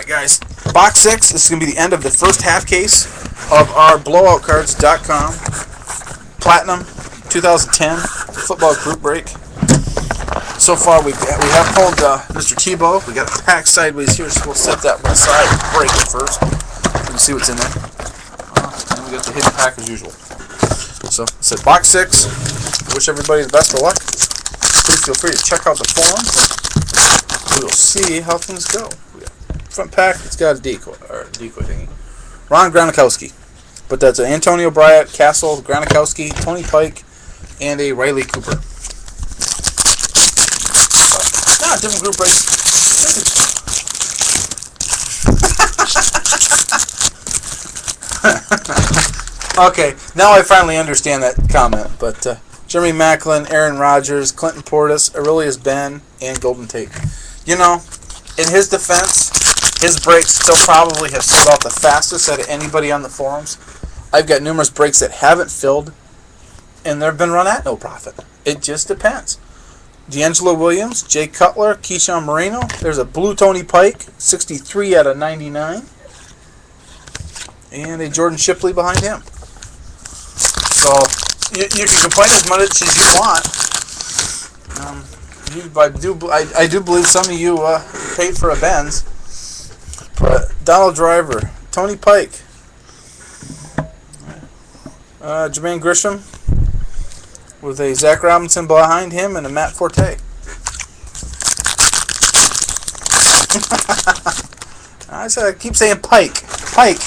Alright guys, box 6, this is going to be the end of the first half case of our blowoutcards.com Platinum 2010 football group break. So far we have pulled Mr. Tebow. We got a pack sideways here, so we'll set that one aside and break it first. You can see what's in there. And we got the hidden pack as usual. So it's at box 6. I wish everybody the best of luck. Please feel free to check out the forums. We'll see how things go. Front pack, it's got a decoy thingy. Ron Gronkowski. But that's an Antonio Bryant, Castle, Gronkowski, Tony Pike, and a Riley Cooper. Different group break. Okay, now I finally understand that comment. But Jeremy Maclin, Aaron Rodgers, Clinton Portis, Aurelius Ben, and Golden Tate. You know, in his defense, his breaks still probably have sold out the fastest out of anybody on the forums. I've got numerous breaks that haven't filled, and they've been run at no profit. It just depends. D'Angelo Williams, Jay Cutler, Keyshawn Moreno. There's a blue Tony Pike, 63 out of 99. And a Jordan Shipley behind him. So, you can complain as much as you want. I do believe some of you paid for a Benz. But Donald Driver, Tony Pike, Jermaine Grisham, with a Zach Robinson behind him and a Matt Forte. I keep saying Pike. Pike.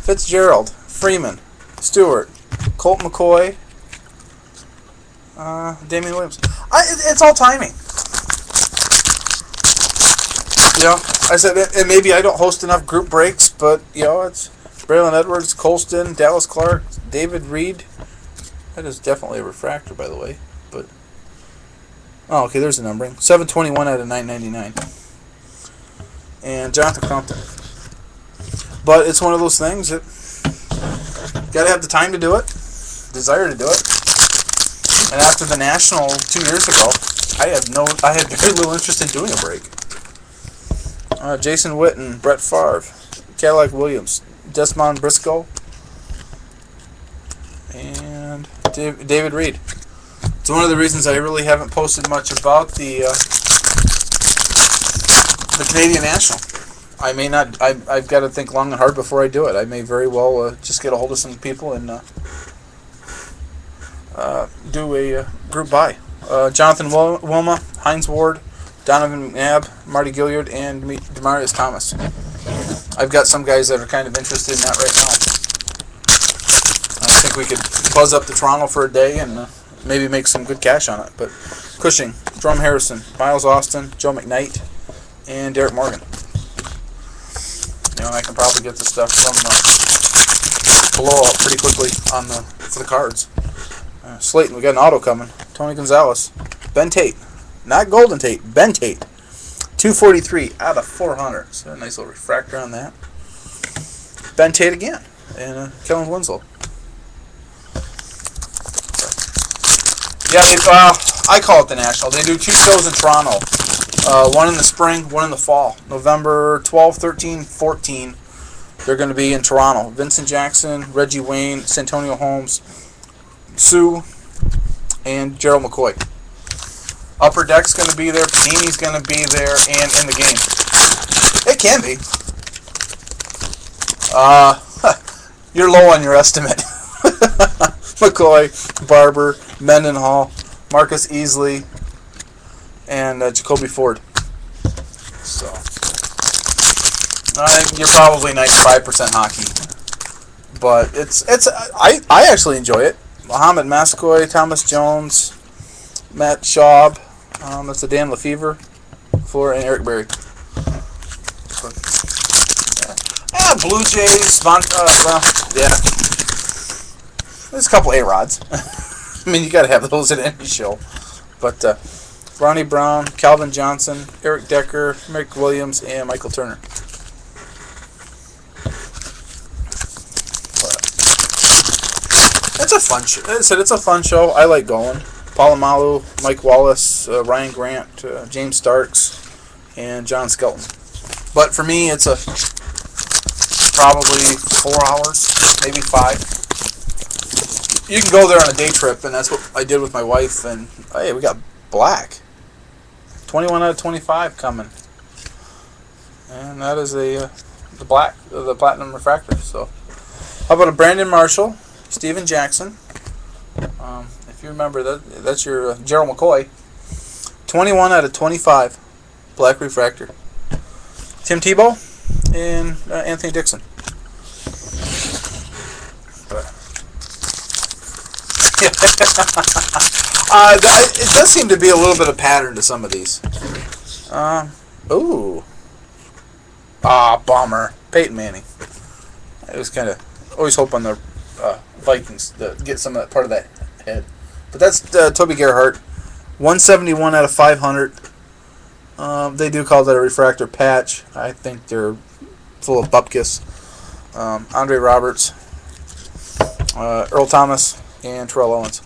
Fitzgerald, Freeman, Stewart, Colt McCoy, Damian Williams. It's all timing. You know, I said, and maybe I don't host enough group breaks, but, you know, it's Braylon Edwards, Colston, Dallas Clark, David Reed. That is definitely a refractor, by the way. But oh, okay, there's the numbering. 721 out of 999. And Jonathan Crumpton. But it's one of those things that got to have the time to do it, desire to do it. And after the National 2 years ago, I had very little interest in doing a break. Jason Witten, Brett Favre, Cadillac Williams, Desmond Briscoe, and David Reed. It's one of the reasons I really haven't posted much about the Canadian National. I may not. I've got to think long and hard before I do it. I may very well just get a hold of some people and do a group buy. Jonathan Wilma, Hines Ward, Donovan McNabb, Marty Gilliard, and Demaryius Thomas. I've got some guys that are kind of interested in that right now. I think we could buzz up to Toronto for a day and maybe make some good cash on it. But Cushing, Drum Harrison, Miles Austin, Joe McKnight, and Derek Morgan. You know, I can probably get the stuff from below up pretty quickly for the cards. Slayton, we got an auto coming. Tony Gonzalez, Ben Tate, not Golden Tate, Ben Tate. 243 out of 400. So a nice little refractor on that. Ben Tate again, and Kellen Winslow. Yeah, I call it the National. They do 2 shows in Toronto. One in the spring, one in the fall. November 12, 13, 14. They're going to be in Toronto. Vincent Jackson, Reggie Wayne, Santonio Holmes, Sue, and Gerald McCoy. Upper Deck's going to be there. Panini's going to be there, and in the game. It can be. You're low on your estimate. McCoy, Barber, Mendenhall, Marcus Easley, and Jacoby Ford. So, I think you're probably 95% hockey. But I actually enjoy it. Mohamed Mascoy, Thomas Jones, Matt Schaub, that's a Dan Lefevre, and Eric Berry. Blue Jays, there's a couple A-Rods. I mean, you got to have those at any show. But Ronnie Brown, Calvin Johnson, Eric Decker, Mick Williams, and Michael Turner. It's a fun show. As I said, it's a fun show. I like going. Polamalu, Mike Wallace, Ryan Grant, James Starks, and John Skelton. But for me, it's probably 4 hours, maybe 5. You can go there on a day trip, and that's what I did with my wife. And hey, we got black. 21 out of 25 coming, and that is the platinum refractor. So, how about a Brandon Marshall, Steven Jackson? If you remember that's your Gerald McCoy. 21 out of 25, black refractor. Tim Tebow and Anthony Dixon. It does seem to be a little bit of pattern to some of these. Bummer. Peyton Manning. I was kind of always hope on the Vikings to get some of that part of that head. But that's Toby Gerhart. 171 out of 500. They do call that a refractor patch. I think they're full of bupkis. Andre Roberts, Earl Thomas, and Terrell Owens.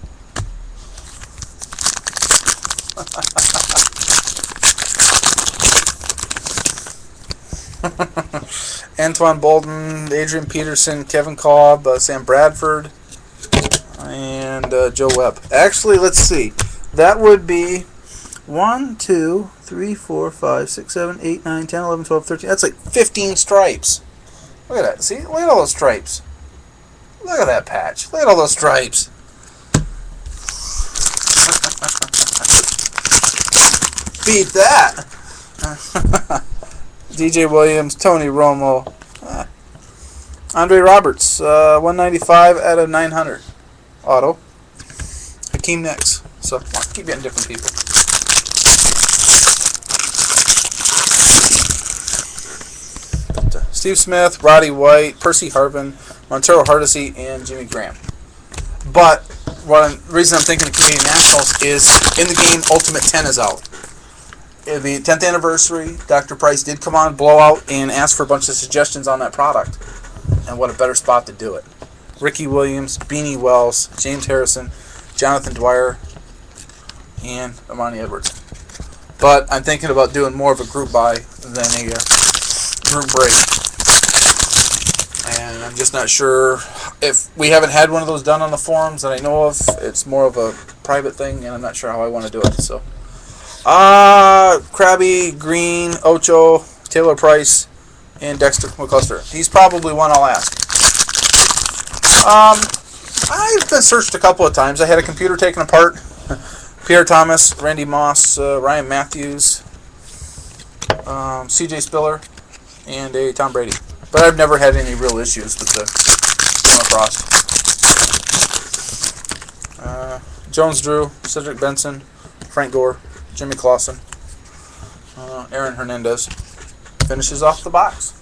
Antoine Bolden, Adrian Peterson, Kevin Kolb, Sam Bradford, and Joe Webb. Actually, let's see. That would be 1, 2, 3, 4, 5, 6, 7, 8, 9, 10, 11, 12, 13. That's like 15 stripes. Look at that. See? Look at all those stripes. Look at that patch. Look at all those stripes. Beat that. DJ Williams, Tony Romo, Andre Roberts, 195 out of 900. Auto. Hakeem Nicks. So, keep getting different people. Steve Smith, Roddy White, Percy Harvin, Montero Hardesty, and Jimmy Graham. But the reason I'm thinking of Canadian Nationals is in the game Ultimate 10 is out. The 10th anniversary, Dr. Price did come on Blowout and ask for a bunch of suggestions on that product. And what a better spot to do it. Ricky Williams, Beanie Wells, James Harrison, Jonathan Dwyer, and Amani Edwards. But I'm thinking about doing more of a group buy than a group break. And I'm just not sure if we haven't had one of those done on the forums that I know of. It's more of a private thing, and I'm not sure how I want to do it. So, Krabby, Green, Ocho, Taylor Price, and Dexter McCluster. He's probably one I'll ask. I've been searched a couple of times. I had a computer taken apart. Pierre Thomas, Randy Moss, Ryan Matthews, C.J. Spiller, and a Tom Brady. But I've never had any real issues with the going across. Jones Drew, Cedric Benson, Frank Gore, Jimmy Clausen, Aaron Hernandez finishes off the box.